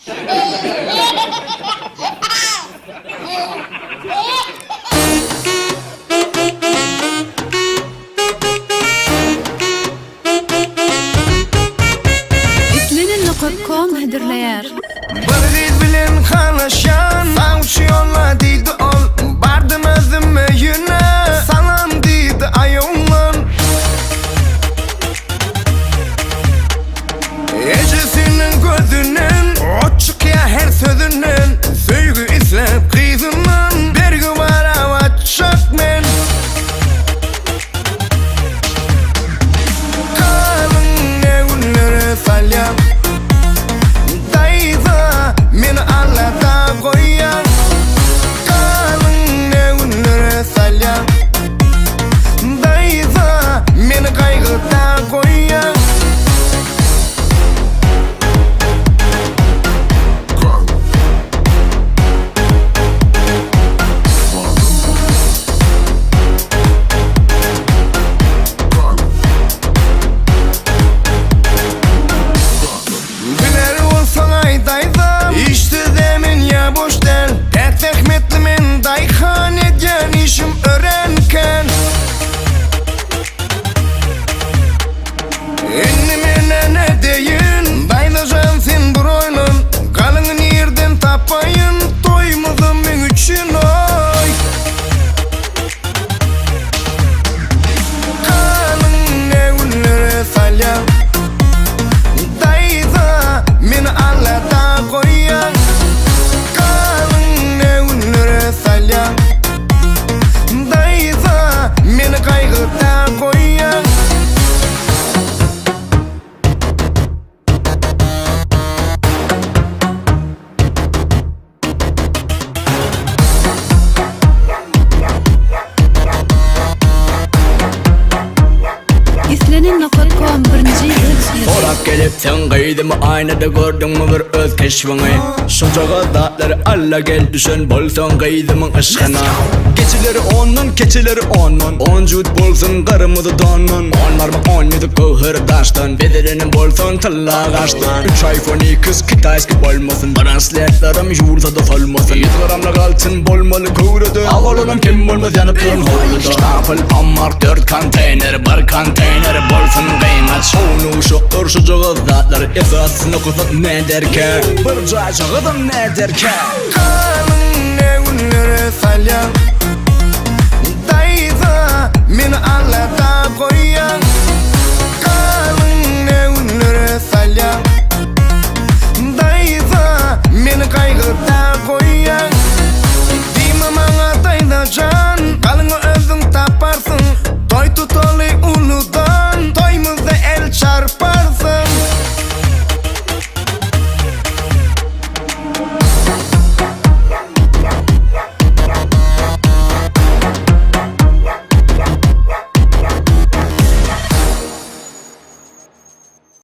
Islenin.com hıdırlayar. Bir bilen kalaşan Savuşu yolla deydi ol Bardım özüm öyüne Salam deydi ayolun Ecesinin gözünün Oçuk ya her sözünün Söygü islep kıyzının Bergü var avat çok men Kalın ne günlere salyam Meni Allah'ta koyan Kalın ne günlere salyan Dayıza meni kaygıda koyan Biler olsan ay dayıza İşte demin ya boş del Pek zahmetlimin dayıhan etken işim öğrenken Ennimine ne deyin Dayılacan sen bir oylun Kalın yerden tapayın Toymuzum min üçün oy Kalın ne günlere salyan Dayıza meni Allah'ta koyan Kalın ne günlere salyan Dayıza meni kaygıda koyan Islenin.com birinci yıl Olap gelip sen kıydım aynada gördün mü bir öz keşfini Şuncağa dağları alla gel düşen bolsan kıydımın ışkına Geçileri onun keçileri onun Oncud bolsun karımızı donun Onlar mı 17 kıhır daştan Bedirinin bolsun tılla kaçtan 3 iPhone 2 kitayski bolmasın Bransletlerim yurda da solmasın 100 gramla kalsın bolmalı kıvrıdı Avalonum kim bolmaz yanıp durun holdu Stapel ammar 4 konteyner bir konteyner bolsun kıymat Şunu şoktur şu cığızdatlar Esasını kuzat ne derken Bir cacığıdım ne derken Kalın ne günlere salyan Dayıza meni Allah'ta koyan Kalın ne günlere salyan